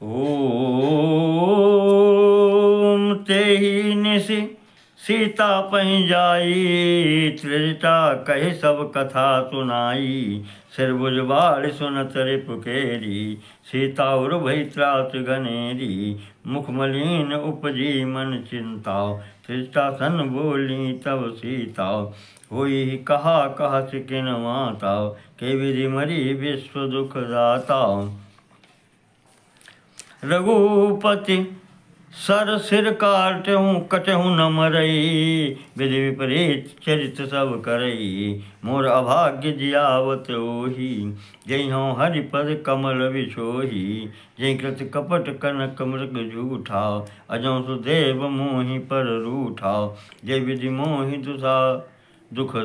ओम तेहि निसि सीता पहि जाई, त्रिजटा कहि सब कथा सुनाई। सिर भुज बाढ़ सुनत रिपु केरी, सीता उर भई त्रास घनेरी। मुख मलिन उपजी मन चिंता, त्रिजटा सन बोली तब सीता। होई कहा कहत किन माता, के विधि मरी विश्व दुख दाता। रघुपति सर सिर काटहूँ कटहूँ न मरई, विधि विपरीत चरित सब करई। मोर अभाग्य जियावत ओही, जइहौं हरिपद कमल बिछोही। जय कृत कपट कनक मृग झूठा, अजौं सुदेव मोहि पर रूठा। जय विधि मोहि दुख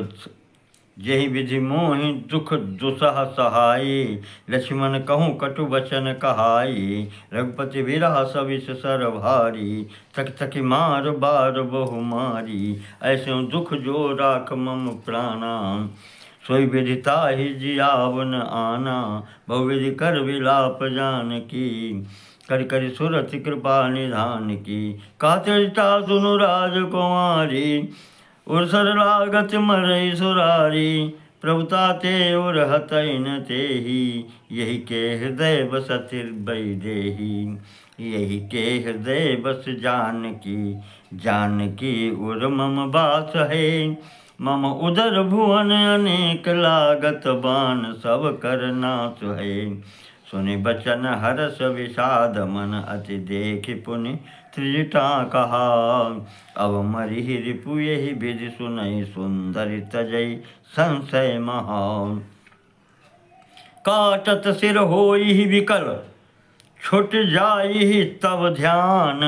जहि विधि मोहि दुख दुसह सहाई। लक्ष्मण कहूँ कटु बचन कहाई, रघुपति बिरह सविस सर भारी। थक थकी मार बार बहु मारी, ऐसे दुख जो राख मम प्राणा। सोई विधि ताहि जियावन आना, बहुविधि कर विलाप जानकी। करि करि सुरति कृपा निधान की, कहत सुनु राजकुमारी। उर्सर लागत मरई सुरारी, प्रभुता ते उर हतई न तेहि। यही के हृदय बसति वैदेही, यही के हृदय बस जानकी। जानकी उर मम बास है, मम उदर भुवन अनेक लागत। बान सब कर नाश है, सुनि बचन हरष विषाद मन। अति देखि पुनि त्रिजटा कहा, अब मरिहि रिपु यहि विधि सुनई। सुंदरि तजई संशय महा, काटत सिर होई विकल छुट जाई तब ध्यान।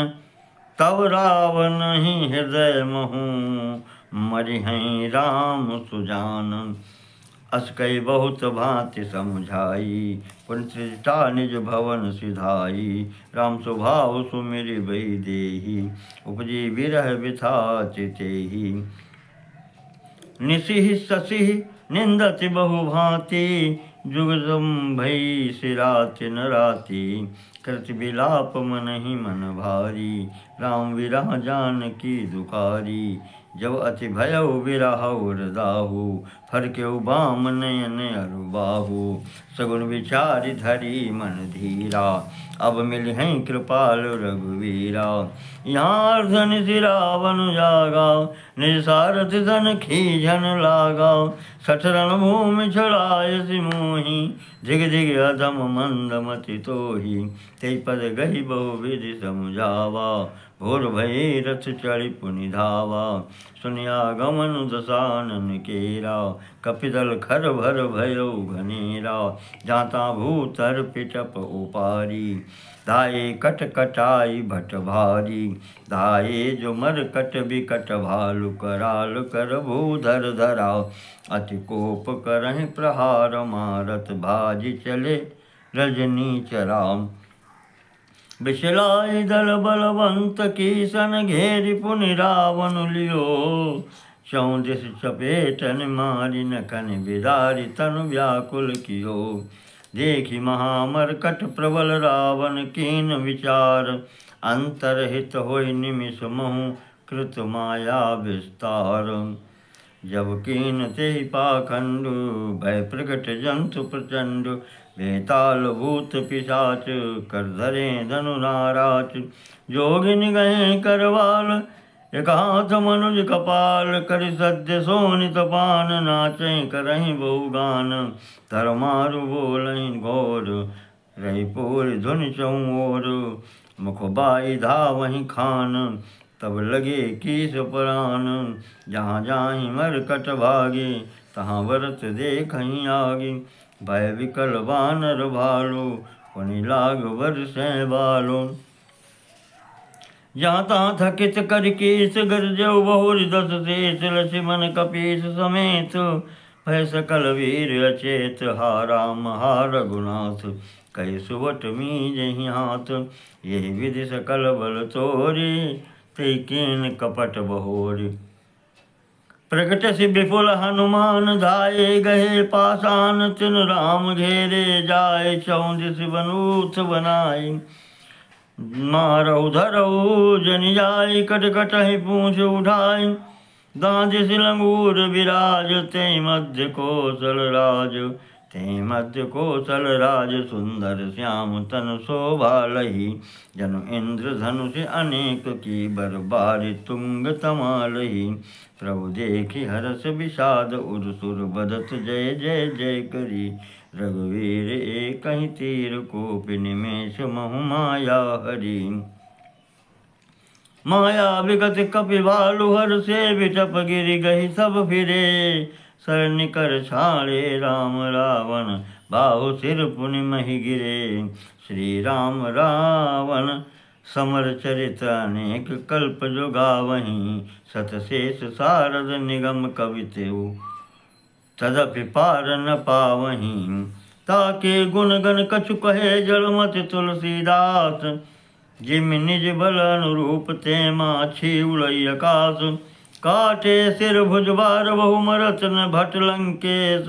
तब रावण ही हृदय महु, मरिहै राम सुजान। अस कई बहुत भांति समझाई, पुनि त्रिजटा निज भवन सिधाई। राम स्वभाव सुमिरि वैदेही, उपजी बिरह बिथा चितेहि। निसिहि शशिहि निंदति बहु भांति, जुगदम भई सिराति न राति। कृत विलाप मनहि मन भारी, राम विरह जानकी दुखारी। जब अति भयउ विरहउ दाहु, फरकेउ बाम नयन अरु बाहु। सगुन विचारि धरि मन धीरा, अब मिलिहै कृपाल रघुवीरा। यहाँ अर्धनिशि रावण जागा, निज सारथि सन खीझन लागा। सठ रणभूमि छुड़ायसि मोहि, धिग धिग अधम मंदमति तोहि। तेहि पद गहि बहुविधि समुझावा, घोर भय रथ चढ़ि पुनि धावा। सुनिया गमन दसानन केरा, कपिदल खर भर भयउ घनेरा। जाता भूतर पिटप उपारी, धाये कट कटाई भट भारी। धाये जो मर कट बिकट भालु, कराल कर भूधर धरा। अति कोप करहि प्रहार मारत, भाजी चले रजनी चरा। बिसलाई दल बलवंत कीसन, घेरि पुनि रावण लियो। चौं दिस चपेटन मारि नखन, बिदारि तनु व्याकुल कियो। देखि महामरकट प्रबल रावण, कीन विचार अंतरहित होय निमिष महु। कृत माया विस्तार, जब कीन तेहि पाखंडु। भय प्रगट जंतु प्रचंड, बेताल भूत पिशाच। कर धरे धनु नाराच, जोगिन गए करवाल। एक हाथ मनुज कपाल, करि सद्य सोनित पान। नाचै करहि बहु गान, धर्मारु बोलहि घोर। रही पूरी धुनि चहुँ ओर, मुख बाई धावहि खान। तब लगे कीस प्राण, जहाँ जाहि मरकट भागे। तहाँ व्रत देखहि आगे, भय विकल बानर भालु। पुनि लाग बरसै बालु, जहाँ तहाँ थकित करि कीस। गरजउ बहुरि दस शेष, लक्ष्मण कपीस समेत। भय सकल वीर अचेत, हा राम हा रघुनाथ। कहि सुबट मीजहि हाथ, यही विधि सकल बल तोरि। तेहि कीन कपट बहोरि, प्रगट सि विपुल हनुमान। धाये गहे पाषाण, तिन राम घेरे जाय। चौं दिस बनूथ बनाई, मारऊ धरऊ जनि जाय कट कटहि पूछ उठाई। दांति सिलंगूर विराज ते मध्य कौशल राज। ते मध्य कौशल राज सुंदर श्याम तन शोभा लही। जनु इंद्र धनुष अनेक की बरबारी तुंग तमालही। प्रभु देखि हरस विषाद उर सुर बदत जय जय जय करी। रघुवीर एकहि तीर कोपि निमेष महु माया हरि। माया विगत कपि भालु हर से विटप गिरि गहि सब फिरे। सरनि कर छाड़े राम रावण बाहु सिर पुनि महि गिरे। श्री राम रावण समर चरित अनेक कल्प जो गावहीं। सत शेष सारद निगम कवितेउ तदपि पार न पावहीं। ताके गुण गण कछु कहे जलमति तुलसीदास। जिम निज बल अनुरूप ते माछी उड़ई आकाश। काटे सिर भुज बार बहु मरत न भट लंकेश।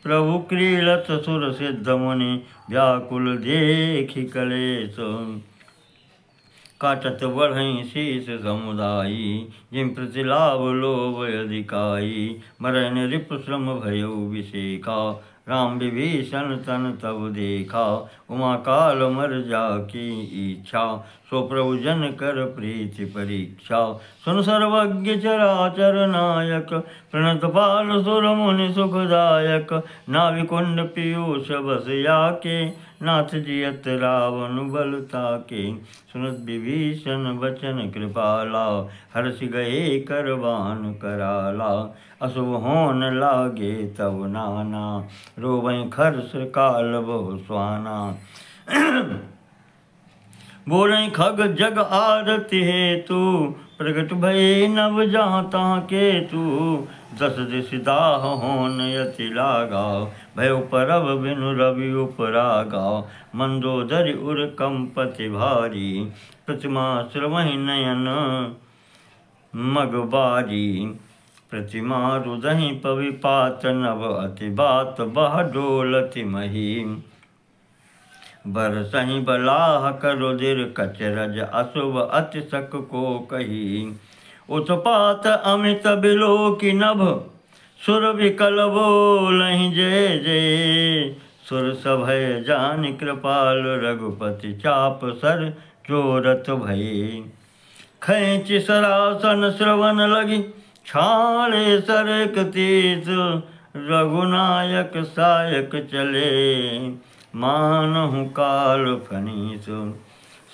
प्रभु क्रीड़त सुर सिद्ध मुनि व्याकुल देखि कलेश। काटत बढ़ई शीस समुदायी। जिम प्रति लाभ लोभ अधिकाई। मरन रिप श्रम भयो विषेखा। राम विभीषण तन तब देखा। उमा काल मर जाकी इच्छा। सो प्रभु जन कर प्रीति परीक्षा। सुन सर्वज्ञ चराचर नायक। प्रणत पाल सुर मुनि सुखदायक। नाविकुंड पीयूष बस याके। नाथ जियत रावण बल ताके। सुनत विभीषण वचन कृपाला। हर्ष गए करबान कराला। अशुभ होन लागे तब नाना। रोवै खर्ष काल बहु स्वाना। बोलें खग जग आरति हेतु। प्रगट भये नव जहाँ तहाँ केतु। दस दिश दाह होन यति लागा। भयो परब बिनु रवि उपरागा। मंदोदरि उर कंपति भारी। प्रतिमा श्रवहि नयन मगबारी। प्रतिमा रुदहि पविपात नभ अति बात बह डोलति मही। बरसहि बलाह करुधिर कचरज अशुभ अति सक को कही। उत्पात अमित बिलोकि नभ। सुर विकल बोलहि जय जय। सुर सभय जानि कृपाल रघुपति चाप सर चोरत भये। खैंच सरासन श्रवण लगी। छाड़े सरक तीस। रघुनायक सायक चले। मानहु काल फनीस।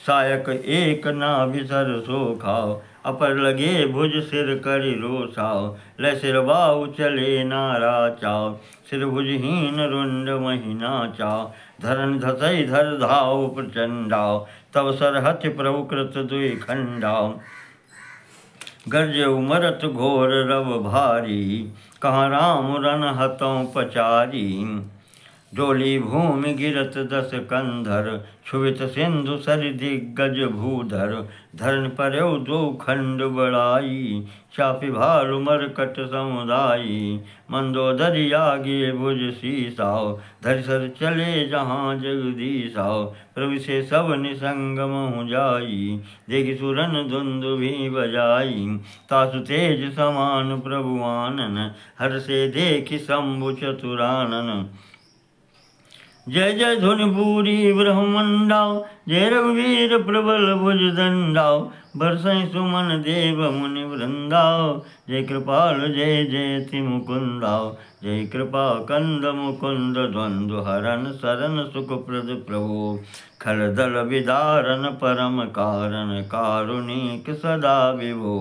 सायक एक नाभि सर सो खाओ। अपर लगे भुज सिर करि रोसाओ। लय सिर बाहु चले नारा चाओ। सिर भुजहीन रुंड महिना चाओ। धरन धसई धर धाओ प्रचंडाओ। तब सरहति प्रभु कृत दुई खंडाओ। गर्जे उमरत घोर रव भारी। कहाँ राम रन हतों पचारी। डोली भूमि गिरत दस कंधर। क्षुभित सिंधु सरि दिग्गज भूधर। धरण पर्यउ दो खंड बड़ाई। चापि भालु मरकट समुदायी। मंदोदरि आगे भुज सीसाओ। धरि सर चले जहाँ जगदीसाओ। प्रभु से सब निसंग महु जाई। देखि सुरन दुंदुभि बजाई। तासु तेज समान प्रभु आनन। हर से देखि शंभु चतुरानन। जय जय धुनि पूरी ब्रह्मंडाओ। जय रघुवीर प्रबल भुज दंडाओ। बरसै सुमन देव मुनि वृंदाओ। जय कृपाल जय जयति मुकुंदाओ। जय कृपा कंद मुकुंद द्वंद्व हरन शरण सुखप्रद प्रभु। खलदल विदारन परम कारण। कारुणिक सदा विभो।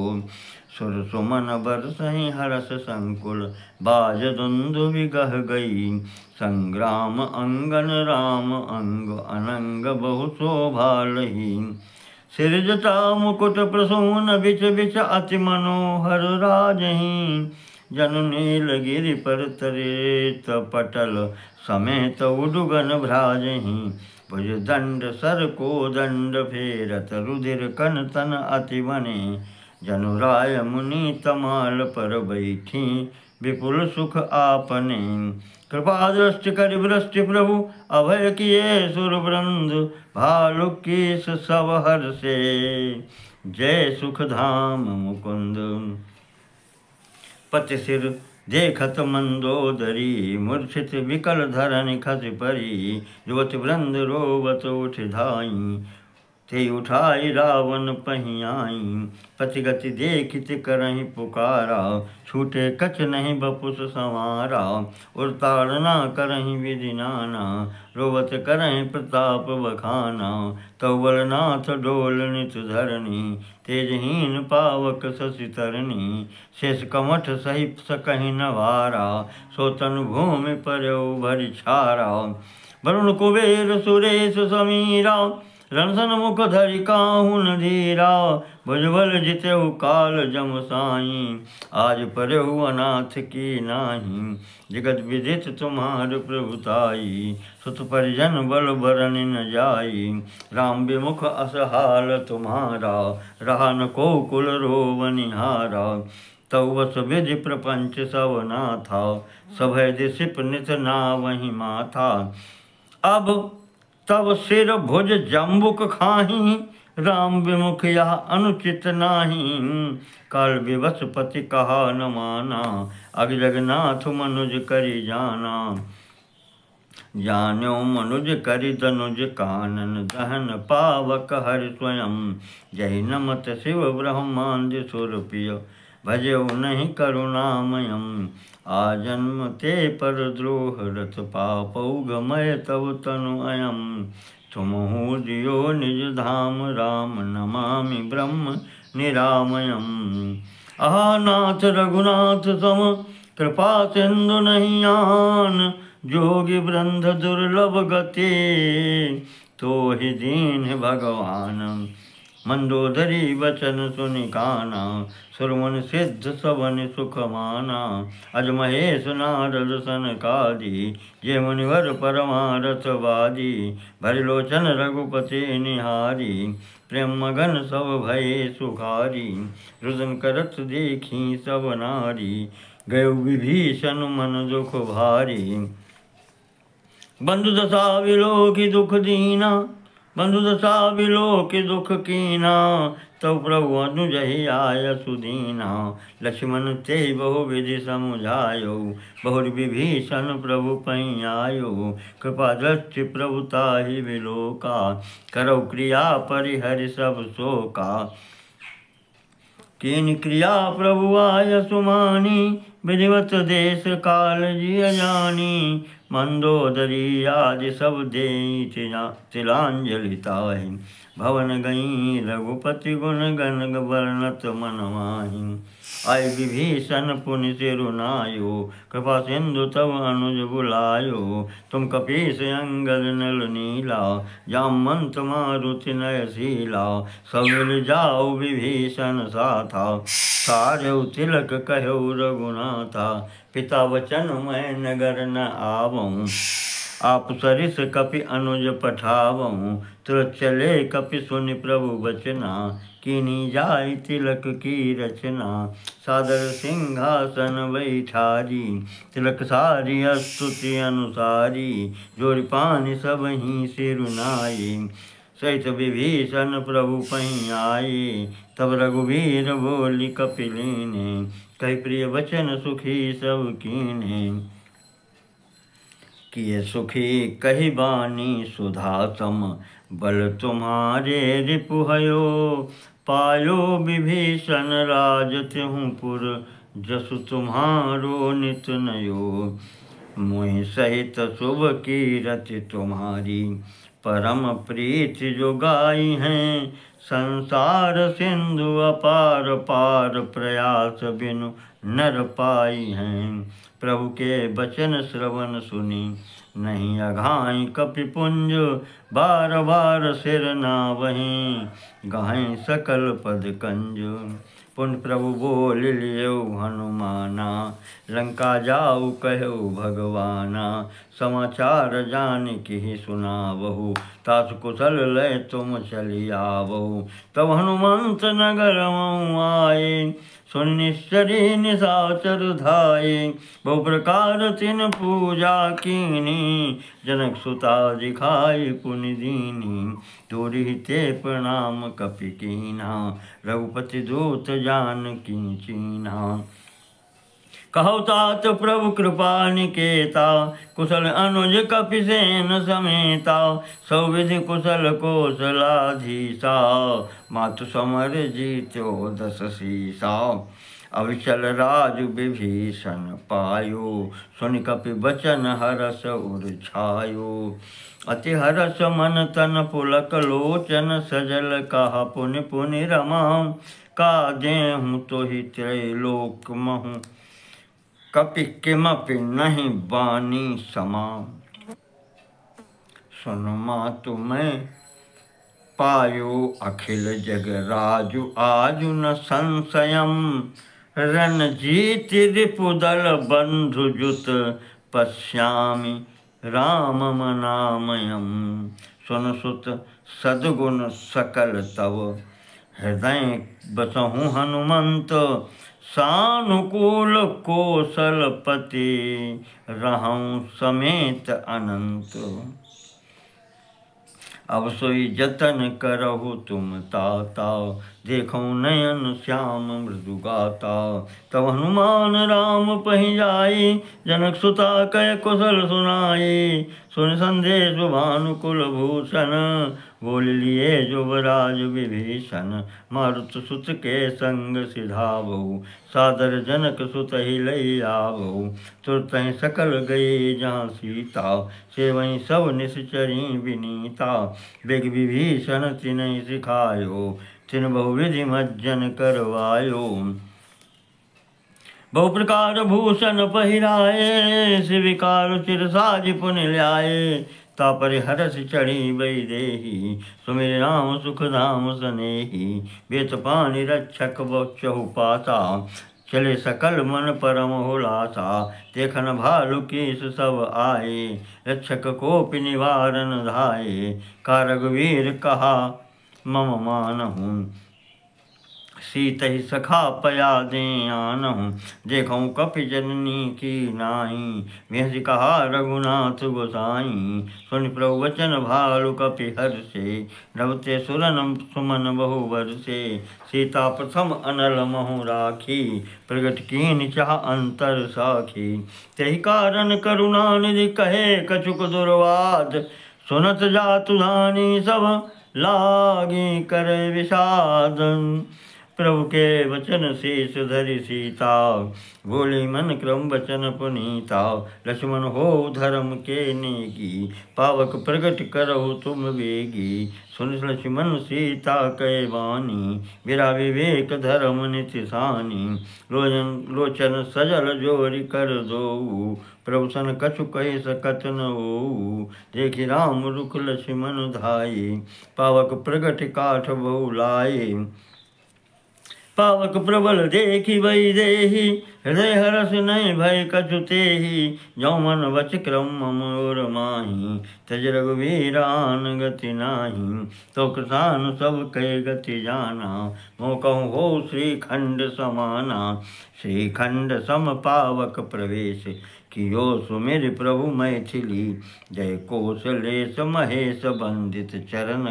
सुर सुमन बरसहि हरस संकुल। बाज दुंदुभि गह गई। संग्राम अंगन राम अंग अनंग बहु शोभा लही। सिरजटा मुकुट प्रसून बिच बिच अति मनोहर राजहीं। जनु नीलगिरि पर तरेत पटल समेत उडुगन भ्राजहीं। भुज दंड सर को दंड फेरत रुधिर कन तन अति बने। जनु राय मुनि तमाल पर बैठी विपुल सुख आपने। कृपा दृष्टि कर वृष्टि प्रभु अभय किए सुर वृंद भालु कीस सब हर से जय सुख धाम मुकुंद। पति सिर देखत मंदोदरी मूर्छित विकल धरन खस परी युवति वृंद रोवत उठ धाई ते उठाई रावण पहियाई पतिगति देखित करहि पुकारा छूटे कछ नहीं बपुस संवारा उतारना करहि विधि नाना रोवत करहि प्रताप बखाना तौवलनाथ डोल नित धरणी तेजहीन पावक शशि तरणी शेष कमठ सही सकहि नवारा सो तनु भूमि पर्यो भरि छारा वरुण कुबेर सुरेश समीरा रणसन मुख धरि काहू न धीरा भुजबल जितेहु काल जम साई आज परहु अनाथ की नाही जगत विदित तुम्हार प्रभुताई सुत परिजन बल बरन न जाई राम विमुख असहाल तुम्हारा रहा न को कुल रोवनिहारा तव बस विधि प्रपंच सब नाथा सभय दिसिप नित नावहि माथा अब तब सिर भुज जम्बुक खाही राम विमुख यह अनुचित नाही काल विवश पति कहा न माना अग जगन्नाथ मनुज करि जाना जान्यो मनुज करि तनुज कानन दहन पावक हरि स्वयं जहि नमत शिव ब्रह्मांड सुरपिय भजो नहीं करुणामयम आजन्म ते पर द्रोह रथ पापौ गमय तव तनु अयम तुमहु दियो निज धाम राम नमामि ब्रह्म निरामयम। आनाथ रघुनाथ सम कृपा सिंधु नहीं आन जोगी वृंद दुर्लभ गति तो ही दीन भगवान मंदोदरी वचन सुनि काना सुरमुन सिद्ध सबन सुख माना अज महेश नारद सनकादि जे मुनिवर परमारथवादी भरिलोचन रघुपति निहारी प्रेम मगन सब भये सुखारी रुदन करत देखी सब नारी गयो विभीषण मन दुख भारी बंधु दशा विलोकि दुख दीना बंधु दशा विलोकि दुख कीना तव प्रभु अनुजहि आय सुदीना लक्ष्मण ते बहु विधि समुझायो बहुर विभीषण प्रभु पै आयो कृपा दृष्टि प्रभुताहि विलोका करौ क्रिया परिहरि सब शोका कीन क्रिया प्रभु आय सुमानी विधिवत देश काल जिय जानी मंदोदरी आदि सब देई तिलांजलि ताहि भवन गई रघुपति गुण गण वर्णत मन माहि आय विभीषण पुनि सिरुनायो कृपा सिंधु तव अनुज बुलायो तुम कपीस अंगद नल नीला जामंत मारुति नयशीला सब मिल जाओ विभीषण साथा सार्यु तिलक कहो रघुनाथा पिता वचन मैं नगर न आवऊँ आप सरिस कपि अनुज पठावऊँ तुरत चले कपि सुनि प्रभु बचना कीनी जाय तिलक की रचना सादर सिंहासन बैठारी तिलक सारी स्तुति अनुसारी जोरि पानि सब ही सिरुनाई सहित विभीषण प्रभु पहीं आए तब रघुवीर बोली कपिलीने कही प्रिय वचन सुखी सब कीने किए सुखी कही बानी सुधा सम बल तुम्हारे रिपुहयो पायो विभीषण राज त्यों पुर जसु तुम्हारो नित नयो मुहि सहित शुभ कीरति तुम्हारी परम प्रीति जो गाई हैं संसार सिंधु अपार पार प्रयास बिनु नर पाई हैं प्रभु के बचन श्रवण सुनी नहीं अघाई कपिपुंज बार बार सिर नावहीं गाहें सकल पद कंज पुण्य प्रभु बोल लियो हनुमाना लंका जाऊ कहो भगवाना समाचार जान की सुनावहु तासु कुशल लय तुम चली आवो। तब हनुमंत नगर आए, सुन निश्चरी निशाचर धाये। बहु प्रकार तिन पूजा कीनी, जनक सुता दिखाई पुनि दीनी। दूरी ते प्रणाम कपि कीन्हा, रघुपति दूत जानकी चीन्हा। कहु तात प्रभु कृपा निकेता, कुशल अनुज कपिसेन समेता। सौविधि कुशल कौशलाधीसा, मातु समर जीत्यो दस सीसा। अविचल राजु विभीषण पायो, सुनि कपि बचन हरष उर छायो। अति हरष मन तन पुलक लोचन, सजल कहा पुनि पुनि रमा। काजेहूँ तोहि त्रैलोक महु, कपि किमपि नहीं बानी समा। सुन मातु मैं पायो अखिल जग राजु, आजु न संशयम। रणजीत रिपुदल बंधु जुत, पश्यामि राममनामयम्। सुन सुत सद्गुण सकल तव, हृदय बसहु हनुमंत। सानुकूल कौशलपति, रहूं समेत अनंत। अब सोई जतन करहु तुम ताता, देखो नयन श्याम मृदु गाता। तब हनुमान राम पहि जाई, जनक सुता कह कुशल सुनाई। सुन संदेश भानुकुल भूषण, बोल लिए युवराज विभीषण। मारुत सुत के संग सिधावहु, सादर जनक सुत ही लई आवहु। तुरत ही सकल गए जहाँ सीता, सेवहीं सब निश्चरी विनीता। बेग विभीषण तिन्हि सिखायो, तिन बहुविधि मज्जन करवायो। बहु प्रकार भूषण पहिराए, शिविकार चिर साज पुनि ल्याए। तापरि हरष चढ़ी वैदेही, सुमिर राम सुख धाम सनेही। बेत पानि रक्षक बहुचहु पासा, चले सकल मन परम हुलासा। देखन भालु कीस सब आए, रक्षक कोपि निवारन धाये। का रघुवीर कहा मम मानहु, सीतहि सखा पया दे आनहु। देखूं कपि जननी की नाई, बिहसि कहा रघुनाथ गोसाई। सुनि प्रभु वचन भालु कपि हर्षे, नभते सुरन सुमन बहु बरसे। सीता प्रथम अनल महु राखी, प्रगट कीन्हि चाह अंतर साखी। तेहि कारण करुणा निधि कहे, कछुक दुर्वाद सुनत जातु धानी। सब लागी करे विषाद, प्रभु के वचन शीस धरि सीता। बोली मन क्रम वचन पुनीता, लक्ष्मण हो धर्म के नेगी। पावक प्रगट करहु तुम वेगी, सुन लक्ष्मण सीता कै वाणी। बिरा विवेक धर्म निति सानी, लोचन सजल जोरि कर दोऊ। प्रभु सन कछु कहि सकत न होऊ, देखि राम रुख लक्ष्मण धाये। पावक प्रगट काठ बहु लाए, पावक प्रबल देखि वैदेही। हृदय हरष नहीं भय कछु तेहि, जौ मन वच क्रम मोर माही। तज रघुवीरान गति नाही, तो कृसान सब कै गति जाना। मोह कहूँ हो श्रीखंड समाना, श्रीखंड सम पावक प्रवेश। कियो सुमिर प्रभु मैथिली, जय कौशलेश महेश। बंदित चरण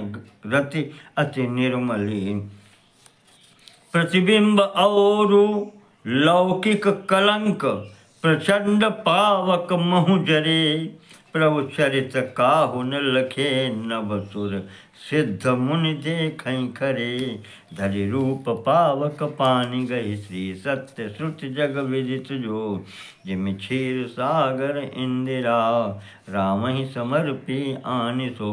रति अति निर्मली, प्रतिबिंब और लौकिक कलंक। प्रचंड पावक महु जरे, प्रभु चरित काहु न लखे। नभ सुर सिद्ध मुनि देखै खरे, धरि रूप पावक पानि गहि। श्री सत्य श्रुति जग विदित जो, जिमि क्षीर सागर इंदिरा। राम ही समर्पी आनि सो,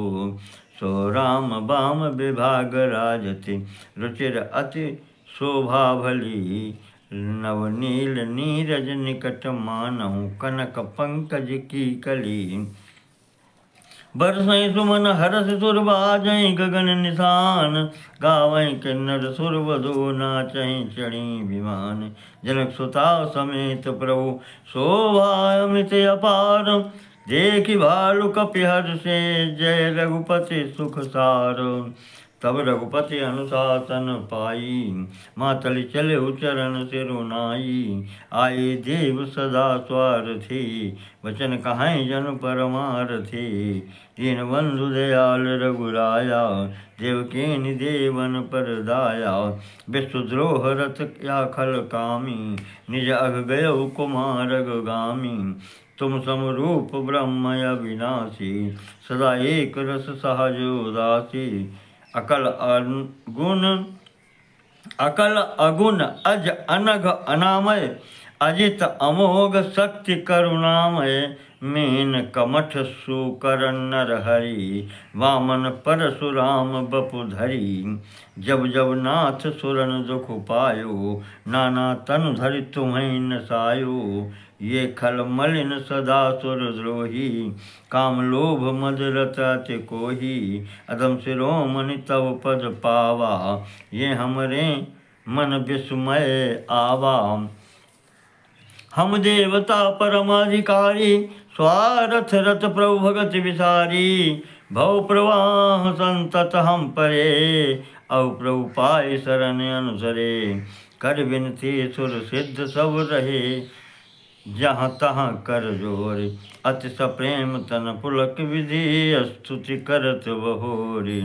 सो राम बाम विभाग राजति। रुचिर अति शोभा भली, नवनील नीरज निकट मानहु। कनक पंकज की कली, बरसै सुमन हरष सुर बाजै गगन निशान। गावै किन्नर सुर वधु नाचै चढ़ी विमान। जनक सुता समेत प्रभु शोभा अमित अपार, देखि भालु कपिहर से जय रघुपति सुख सार। तब रघुपति अनुशासन पाई, मातलि चले चरण सिरुनाई। आए देव सदा स्वार्थी, वचन कहाई जन परमारथी। दीनबंधु दयाल रघुराया, देवकीनि देवन पर दाया। विश्वद्रोह रथ या खल कामी, निज अघ गयउ कुमार गामी। तुम समरूप ब्रह्म अविनाशी, सदा एक रस सहज उदासी। अकल अगुण अज अनघ अनामय, अजित अमोघ शक्ति करुणामय। मेन कमठ सुकर नर हरि, वामन परशुराम बपु धरी। जब जब नाथ सुरन दुख पायो, नाना तनु धरि तुम्हें नसायो। ये खल मलिन सदा सुर द्रोही, काम लोभ मद रत अति कोही। अधम शिरोमणि तव पद पावा, ये हमरे मन विस्मय आवा। हम देवता परम अधिकारी, स्वारथ रथ प्रभु भगत विसारी। भव प्रवाह संतत हम परे, अव प्रभु पाय शरण अनुसरे। कर विनती सुर सिद्ध सब रहे, जहाँ तहाँ कर जोर। अति सप्रेम तन पुलक विधि, स्तुति करत बहोरी।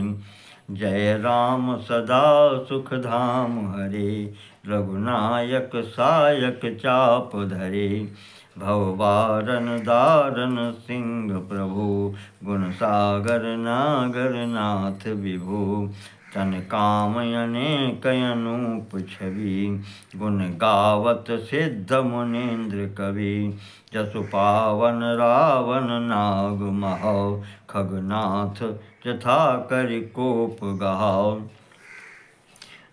जय राम सदा सुख धाम हरे, रघुनायक सायक चाप धरे। भववारन दारन सिंह प्रभु, गुण सागर नागर नाथ विभु। तन काम अनेक अनूप छवि, गुण गावत सिद्ध मुनीन्द्र कवि। जसु पावन रावण नाग महौ, खगनाथ जथा करि कोप गहाओ।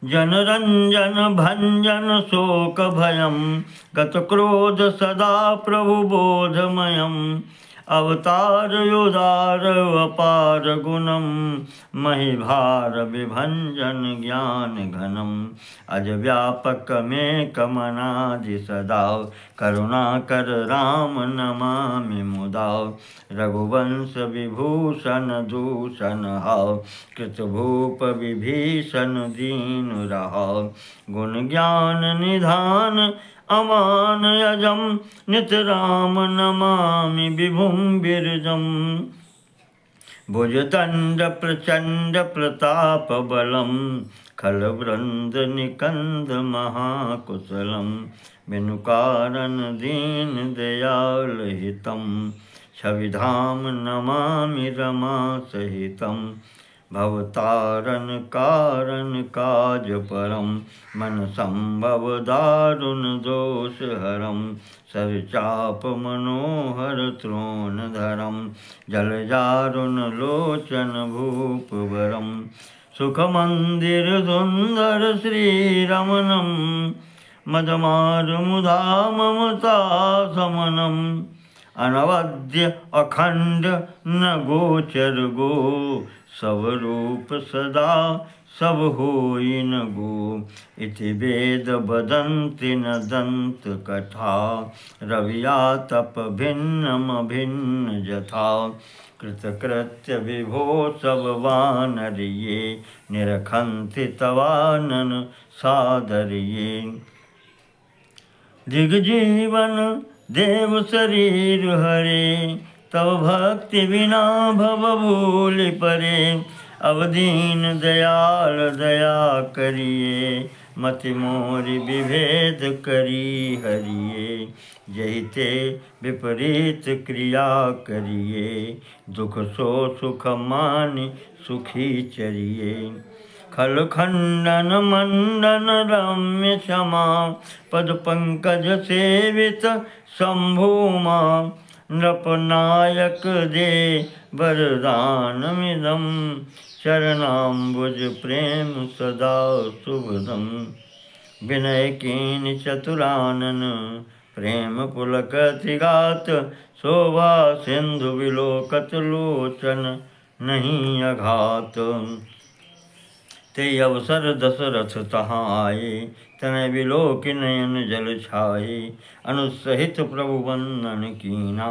जनरंजन भंजन शोक भयम, गत क्रोध सदा प्रभु बोधमयम्। अवतार उदार अपार गुणम, महिभार विभंजन ज्ञान घनम। अज व्यापक में कमनादि सदा, करुणा कर राम नमामि मुदा। रघुवंश विभूषण दूषण हाव, कृत भूप विभीषण दीन रहाव। गुण ज्ञान निधान अमान यजम, नित राम नमामि विभुम बिरजम। भुजदंड प्रचंड प्रताप बलम, खल वृंद निकंद महाकुशलम। बिनु कारण दीन दयाल हितम, छविधाम नमामि रमा सहितम। भवतारण कारण काज परम, मन संभव दारुण दोष हरम। सरचाप मनोहर त्रोण धरम, जलजारुण लोचन भूप वरम। सुख मंदिर सुंदर श्री रमणम, मदमार मुधा ममता समनम। अनवद्य अखंड न गोचर गो, सब रूप सदा सब होई न गो। इति वेद बदन्ति न दंत कथा, रविया तप भिन्नम भिन्न जथा। कृतकृत्य विभो सब वानरिये, निरखन्ति तवानन सादरिये। दिग्जीवन देव शरीर हरे, तव भक्ति बिना भव भूलि परे। अवदीन दयाल दया करिए, मति मोरि विभेद करी हरिये। जहिते विपरीत क्रिया करिए, दुख सो सुख मानि सुखी चरिए। खल खंडन मंडन रम्य क्षमा, पद पंकज सेवित शंभुमा। नृपनायक दे वरदानमिदं, चरणाम्बुज प्रेम सदा शुभदम्। विनय कीन चतुरानन, प्रेम पुलक त्रिगात। शोभा सिंधु विलोकत लोचन, नहीं अघात। ते अवसर दशरथ तहाँ आए, तनय बिलोक नयन जल छाए। अनुसहित प्रभु वंदन कीना,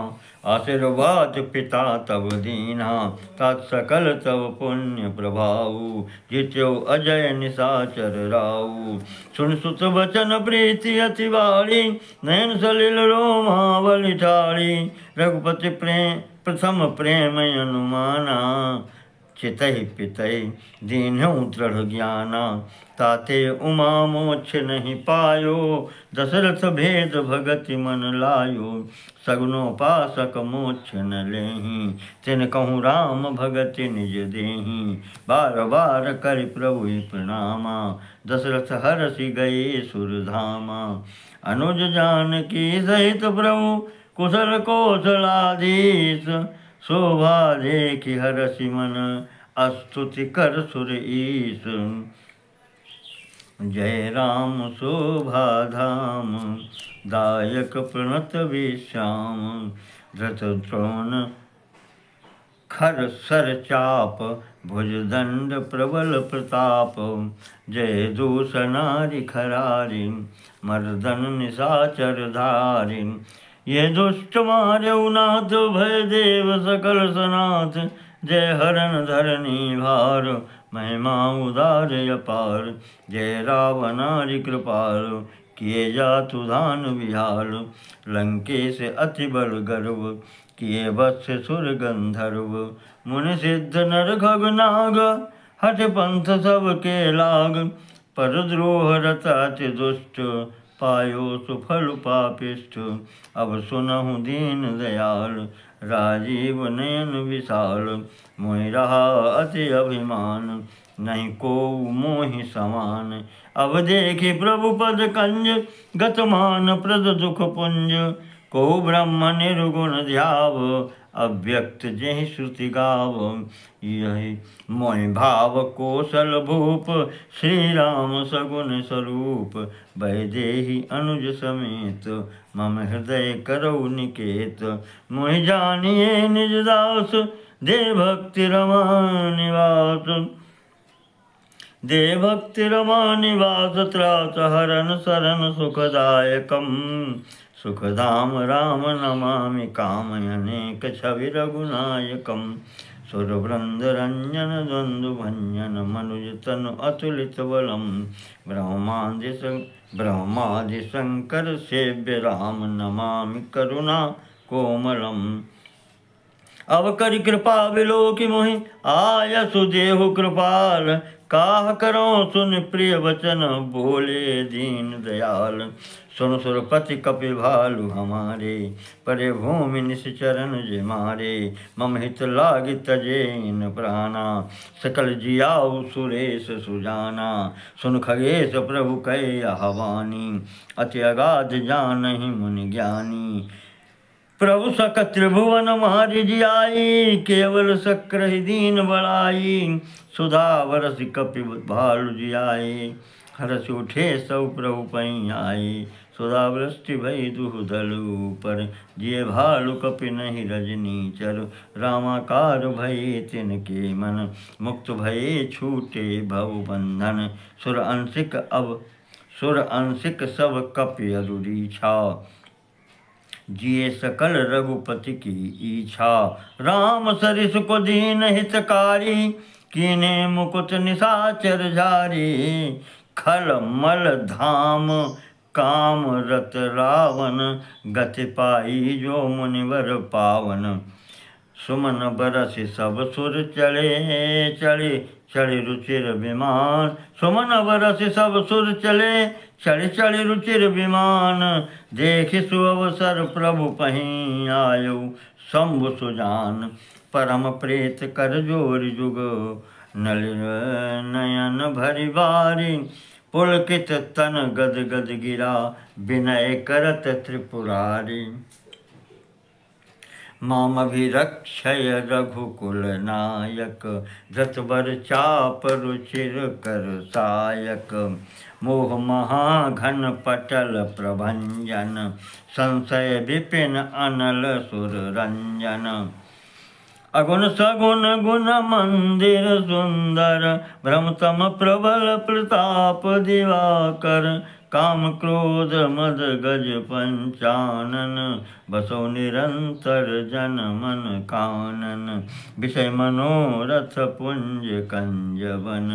आशीर्वाद पिता तब दीना। तात सकल तब पुण्य प्रभाऊ, जित्यो अजय निशाचर राऊ। सुन सुत बचन प्रीति अति बाड़ी, नयन सलिल रोमावली ठाड़ी। रघुपति प्रेम प्रथम प्रेम अनुमाना, चितहि पितहि दीन्हु दृढ़ ज्ञाना। ताते उमा मोक्ष नहीं पायो, दशरथ भेद भगति मन लायो। सगुनोपासक मोक्ष न लेहि, तिन कहूँ राम भगति निज देहि। बार बार करि प्रभु प्रणामा, दशरथ हरषि गए सुरधामा। अनुज जानकी सहित प्रभु, कुशल कौशलाधीश। शोभा देखि हरषि मन, स्तुति कर सुर ईश। जय राम शोभा धाम, दायक प्रणत विश्राम। धृत द्रोण खर सर चाप, भुजदंड प्रबल प्रताप। जय दूष नारि खरारि, मर्दन निशाचर धारि। ये दुष्ट मार्यउ नाथ, भय देव सकल सनाथ। जय हरण धरणी भार, महिमा उदार अपार। जय रावणारि कृपाल, किए जातु धान विहार। लंकेश अति बल गर्व, किए वत्स सुर गंधर्व। मुनि सिद्ध नर खग नाग, हठ पंथ सब के लाग। पर द्रोह रत अति दुष्ट, पायो सुफल पापिष्ठ। अब सुनहु दीन दयाल, राजीव नयन विशाल। मोहि रहा अति अभिमान, नहीं को मोहि समान। अब देखि प्रभु पद कंज, गतमान प्रद दुख पुंज। को ब्रह्म निर्गुण ध्याव, अव्यक्त जेहि श्रुति गाव। यही मोहि भाव कौशल भूप, श्री राम सगुन स्वरूप। वैदेही अनुज समेत, मम हृदय करौ निकेत। मोहि जानिए निज दास, दे भक्ति रमा निवास। दे भक्ति रमा निवास, त्रास हरन शरण सुखदायकम। सुखधाम राम नमामि, कामयनेक छवि रघुनायकम। सुरवृंद रंजन द्वंद्व भंजन, मनुज तनु अतुलित बलम। ब्रह्मादि शंकर सेव्य, राम नमामि करुणा कोमलम। अब करि कृपा बिलोकि मोहि, आयसु देहु कृपाल। काह करो सुन प्रिय वचन, बोले दीन दयाल। सुन सुरपति कपि भालु हमारे, परे भूमि निश्चरण जे मारे। मम हित लागी तजेन प्राणा, सकल जियाउ सुरेश सुजाना। सुन खगेश प्रभु कै आह्वानी, अति अगाध जानहि मुनि ज्ञानी। प्रभु सक त्रिभुवन मारि जियाई, केवल सक्रहि दीन बड़ाई। सुधा बरसि कपि भालु जियाए, हरषि उठे सब प्रभु पै आए। सुधा वृष्टि भई दुहु दल ऊपर, जिय भालु कपि नहीं रजनीचर। रामाकार भये तिनके मन, मुक्त भये छूटे भव बंधन। सुर अंशिक सब कपि अरुरीछा, जिये सकल रघुपति की इच्छा। राम सरिस को दीन हितकारी, कीने मुकुट निशाचर झारी। खल मल धाम काम रत रावण, गति पाई जो मुनिवर पावन। सुमन बरसि सब सुर चले, चढ़े रुचिर विमान। सुमन बरसि सब सुर चले, चढ़े रुचिर विमान। देखि सुअवसर प्रभु पहीं आयु, शंभु सुजान। परम प्रीत कर जोरि जुग, नलिन नयन भरि बारी। पुलकित तन गद गद गिरा, विनय करत त्रिपुरारी। मामभिरक्षय रघुकुल नायक, धृतबर चाप रुचिर कर सायक। मोह महाघन पटल प्रभंजन, संशय विपिन अनल सुर रंजन। अगुण सगुण गुण मंदिर सुंदर, भ्रमतम प्रबल प्रताप दिवाकर। काम क्रोध मद गज पंचानन, बसो निरंतर जन मन कानन। विषय मनोरथ पुंज कंजवन,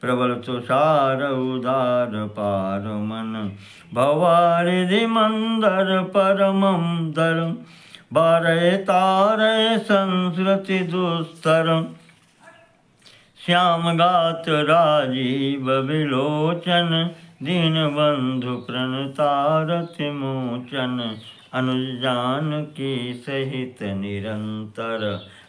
प्रबल तुषार उदार पार मन। भवारिधि मंदर परमं दर, बारय तारय संस्कृति दुस्तर। श्याम गात राजीव विलोचन, दीन बंधु प्रणतारति मोचन। अनुज जानकी सहित निरंतर,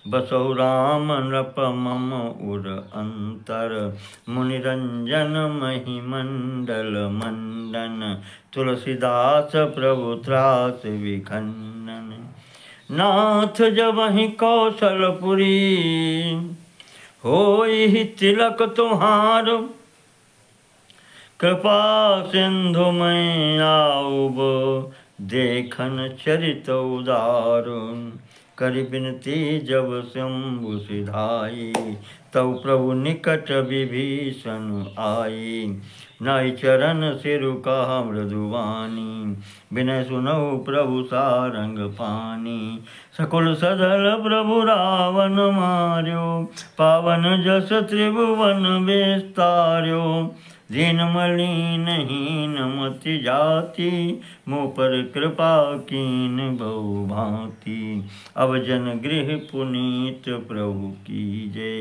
बसौ राम नृप मम उर अंतर। मुनिरंजन महिमंडल मंडन, तुलसीदास प्रभु त्रास विखंडन। नाथ जबहि कौशलपुरी, होई तिलक तुम्हार। कृपा सिंधु मैं आऊब, देखन चरित उदार। करि बिनती जब शंभु सिधाई, तब प्रभु निकट विभीषण आई। नाई चरण सिरु कहा मृदुवानी, विनय सुनऊ प्रभु सारंग पानी। सकुल सदल प्रभु रावण मार्यो, पावन जस त्रिभुवन विस्तार्यो। दीन मलिन हीन मति जाति, मुँह पर कृपा कीन बहु भांति। अब जन गृह पुनीत प्रभु कीजे,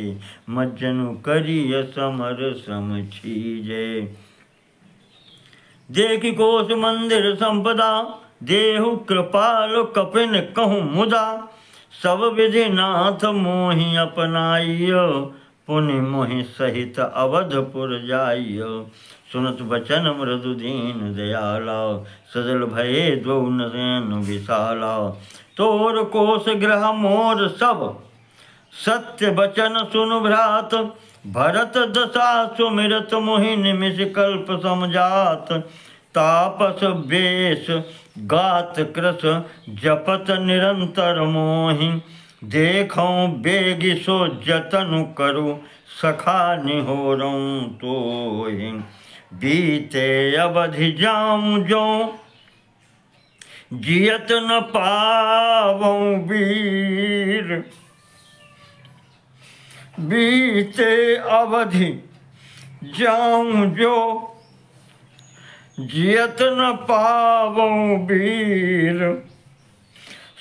मज्जनु करिय समर सम छीजे। देखि कोश मंदिर संपदा, देहु कृपाल कपिन कहूँ मुदा। सब विधि नाथ मोहि अपनाइयो, पुनि मोहि सहित अवधपुर जाइयो। सुनत बचन मृदु दीन दयाला, सजल भये द्वौ नयन विशाला। तोर कोश ग्रह मोर सब, सत्य बचन सुनु भ्रात। भरत दशा सुमिरत मोहि निमिष कल्प समझात। तापस वेश गात कृस जपत निरंतर मोहि। देखौं बेगि सो जतनु करु, सखा निहोरौं तोहि। बीते अवधि जाऊं जो, जियत न पावौं वीर। बीते अवधि जाऊं जो, जियत न पावौं वीर।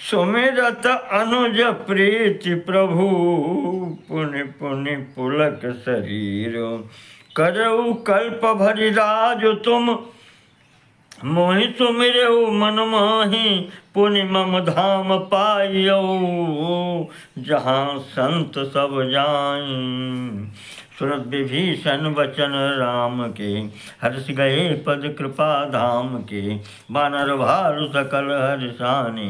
सुमिरत अनुज प्रीति प्रभु, पुनि पुनि पुलक शरीर। करऊ कल्प भरि राज तुम, मोहि सुमिरऊ मन माहि। पुनि मम धाम पाइयो, जहाँ संत सब जाई। सुरत विभीषण वचन राम के, हर्ष गए पद कृपा धाम के। बानर भालु सकल हर्षाने,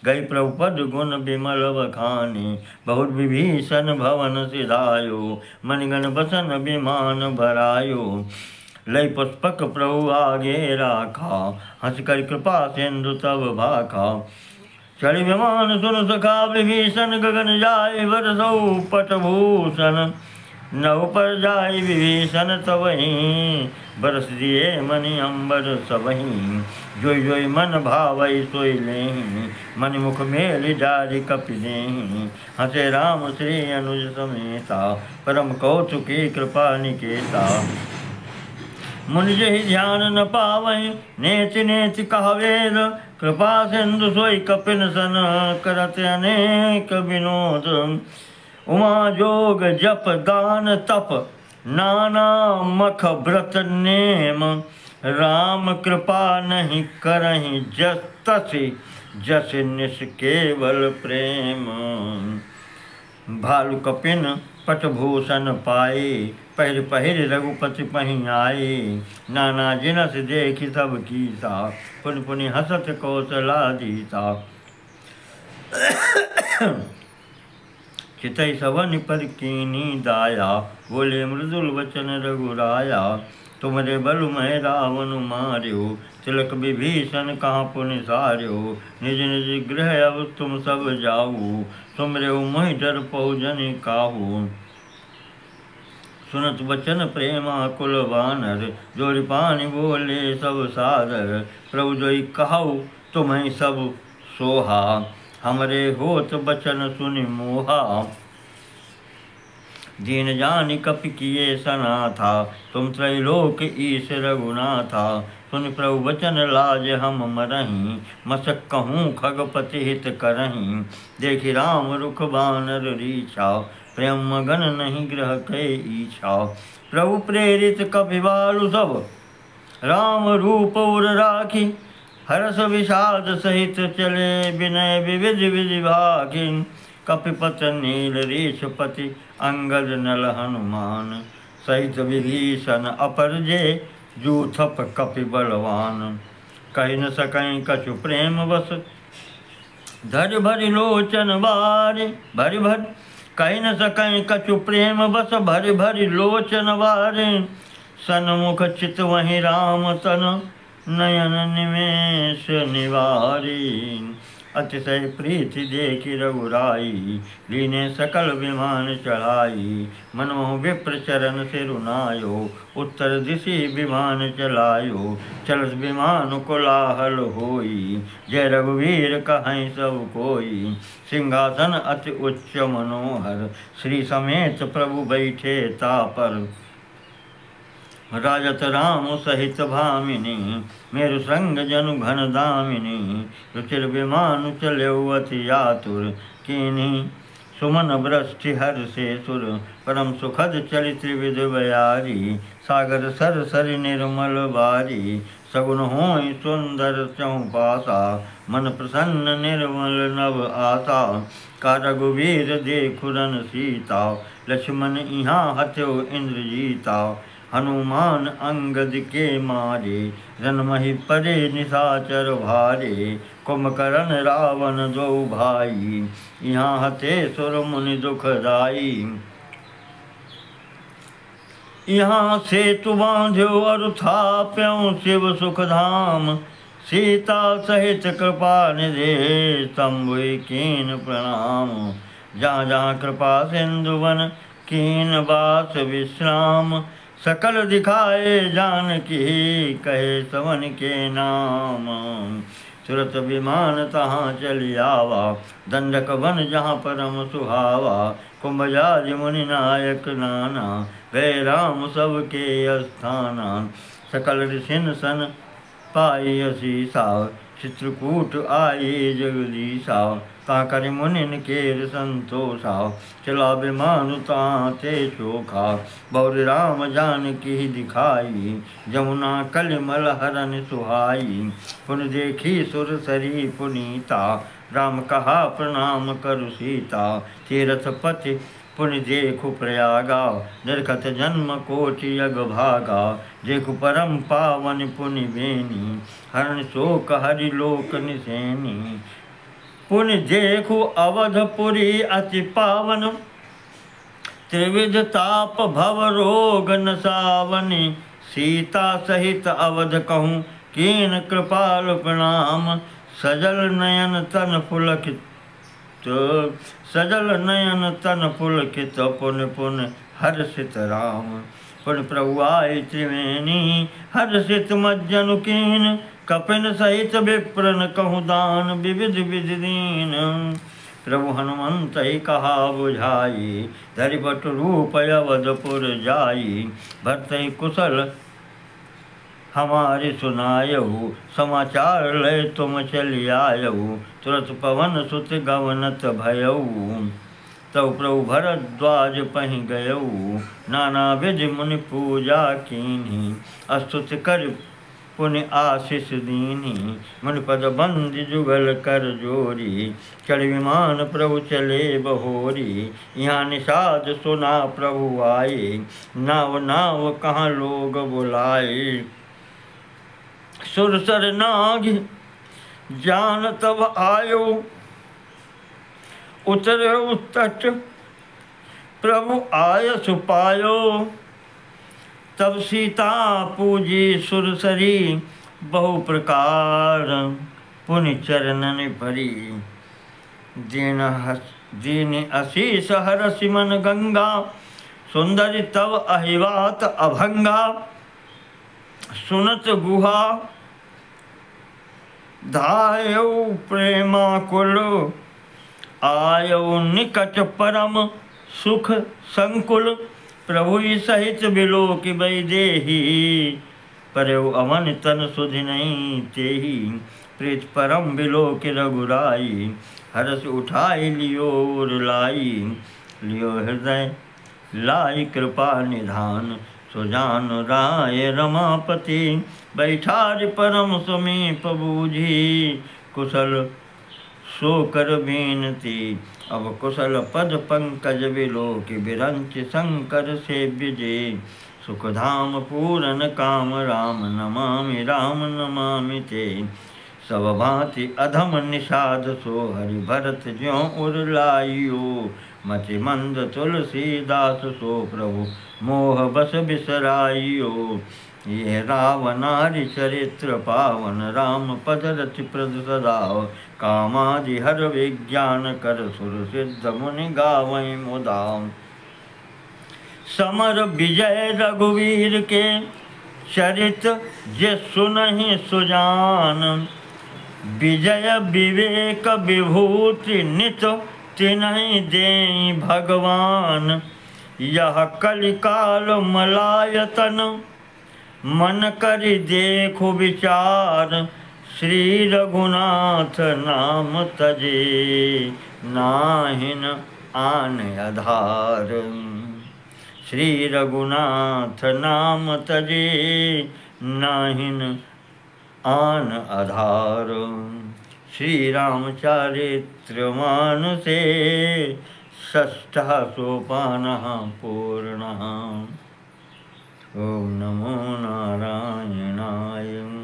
गई प्रभु पद गुण विमल बखाने। बहुत विभीषण भवन सिधायो, मणिगण बसन विमान भरायो। लय पुष्पक प्रभु आगे राखा, हंस कर कृपा सिंधु तब भाखा। चढ़ि विमान सुन सखा विभीषण, गगन जाय बरसऊ पटभूषण। नभ पर जाय विभीषण तबहि, बरस दिए मणि अम्बर सबहि। जोई जोई मन भावै सोई लेहि, मणि मुख मेलि डारि कपि देहि। हंसे राम श्री अनुज समेता, परम कौतुकी कृपा निकेता। मुनि जहि ध्यान न पावहि, नेति नेति कह वेद। कृपा सिंधु सोई कपिन सन, करत अनेक विनोद। उमा जोग जप दान तप, नाना मख व्रत नेम। राम कृपा नहीं करहि जस तसि, जस निस केवल प्रेम। भालु कपिन पटभूषण पाए, पहिर पहिर रघुपति पहि आए। नाना जिनस देखि सब कीसा, पुनि पुनि हसत कौशलाधीसा। चितई सवन पर कीनी दाया, बोले मृदुल वचन रघुराया। तुमरे बल मैं रावण मार्यो, तिलक विभीषण कहाँ पुनि सार्यो। निज निज गृह अब तुम सब जाऊ, तुमरे मोहि डर पहुजनि काहू। सुनत बचन प्रेमा कुल बानर, जोरि पानि बोले सब सादर। प्रभु जोई कहु तुम्हें सब सोहा, हमरे होत बचन सुनि मोहा। दीन जानि कपि किए सनाथा, तुम त्रैलोक ईश रघुनाथा। सुनि प्रभु बचन लाज हम मरहीं, मसक कहूँ खगपति हित करहीं। देखि राम रुख बानर रीछा, प्रेम मगन नहीं ग्रह कै ईछा। प्रभु प्रेरित कपिबालु सब, राम रूप उर राखी। हरस विषाद सहित चले, विनय विविध विधि भागी। कपिपत नील रीछपति, अंगद नल हनुमान। सहित विभीषण अपर जे, जूथप कपि बलवान। कहि न सकैं कछु प्रेम बस, धरि भरि लोचन बारे। भरि भरि कहि न सकैं कछु प्रेम बस, भरि भरि लोचन बारे। सन्मुख चित वहीं राम तन, नयन निमेष निवारी। अतिशय प्रीति देखि रघुराई, लीने सकल विमान चढ़ाई। मनमोह विप्र चरण सिरुनायो, उत्तर दिशि विमान चलायो। चलत विमान कोलाहल होई, जय रघुवीर कहीं सब कोई। सिंहासन अति उच्च मनोहर, श्री समेत प्रभु बैठे तापर। राजत राम सहित भामिनी, मेरु संग जनु घन दामिनी। रुचिर विमान चल्यौ अति आतुर, कीन्ही सुमन वृष्टि हर्षे सुर। परम सुखद चलित त्रिविध बयारी, सागर सर सरि निर्मल बारी। सगुन होई सुंदर चहुपासा, मन प्रसन्न निर्मल नव आशा। का रघुवीर देखु रन सीता, लक्ष्मण इहाँ हत्यो इंद्रजीता। हनुमान अंगद के मारे, रनमहि परे निशाचर भारे। कुंभकर्ण रावण दो भाई, यहाँ हते सुर मुनि दुखदाई। यहाँ सेतु बांध्यो और थाप्यों शिव सुख धाम। सीता सहित कृपा निधे, तंबुई कीन प्रणाम। जहाँ जहाँ कृपा सिंधुवन, कीन बास विश्राम। सकल दिखाए जानकी, कहे सवन के नाम। तुरत विमान तहाँ चली आवा, दंडक वन जहाँ परम सुहावा। कुंभजाज मुनि नायक नाना, गए राम सबके अस्थाना। सकल ऋषिन सन पाई असीसा, चित्रकूट आए जगदीशा। ता करि मुनिन केर संतोषा, चला विमान ता ते चोखा। बौर राम जानकी दिखाई, जमुना कलिमल हरन सुहाई। पुन देखी सुर सरी पुनीता, राम कहा प्रणाम करु सीता। तीरथ पति पुनि देखु प्रयागा, निरखत जन्म कोटि अग भागा। देखु परम पावन पुनि बेनी, हरण शोक हरि लोक निसेनी। पुनि देखु अवधपुरी अति पावन, त्रिविध ताप भव रोग नसावनी। सीता सहित अवध कहूँ, कीन कृपाल प्रणाम। सजल नयन तन पुलकित, सजल नयन तन पुलकित। पुन पुन हर्षित राम, पुन प्रभु आए त्रिवेणी। हर्षित मज्जनु कीन, कपिन सहित विप्रन कहूँ दान। विविध विधि दीन, प्रभु हनुमंत ही कहा बुझाई। धरि बट रूप अवधपुर जाई। भरत ही कुशल हमारे सुनायहु, समाचार लय तुम चली आयहु। तुरत पवन सुत गवनत भयऊ, तब प्रभु भरद्वाज पहि गयऊ। नाना विधि मुनि पूजा कीन्ही, स्तुति कर पुनि आशीष दीन्ही। मुनिपद बंदी जुगल कर जोरी, चढ़ विमान प्रभु चले बहोरी। यहाँ निषाद सुना प्रभु आए, नाव नाव कहाँ लोग बुलाए। सुरसर नाग जान तब आयो, उतरे तट प्रभु आय सुपायो। तब सीता पूजी सुरसरी, बहु प्रकार पुनि चरणन परी। दीन अशीष हरसि मन गंगा, सुंदरी तव अहिवात अभंगा। सुनत गुहा धायौ प्रेमाकुल, आयौ निकट परम सुख संकुल। प्रभु सहित बिलोकि वैदेही, परौ अमन तन सुधि नहीं तेहि। प्रीत परम बिलोकि रघुराई, हरस उठाई लियो उर लाई। लियो हृदय लाई कृपा निधान, सुजान राय रमापति। बैठार परम समीप बूझी, कुशल सो कर बीनती। अब कुशल पद पंकज बिलोकि, बिरंच शंकर सेव्य जे। सुखधाम पूरन काम राम, नमामि राम नमामि ते। सब भांति अधम निषाद सो, हरि भरत ज्यों उर लाइयो। मति मंद तुलसीदास सो, प्रभु मोह बस बिसराइयो। ये रावनारि चरित्र पावन, राम पद रति प्रद सदाव। कामादि हर विज्ञान कर, सुर सिद्ध मुनि गावै मुदा। समर विजय रघुवीर के, चरित जे सुनहि सुजान। विजय विवेक विभूति नित, तिन्हि देई भगवान। यह कलिकाल मलायतन, मन करि देखु विचार। श्री रघुनाथ नाम तजे, नाहिन आन आधार। श्री रघुनाथ नाम तजे, नाहिन आन आधार। श्री रामचरित्र मानसे, षष्ठः सोपानः पूर्णः। ओम नमो नारायणाय।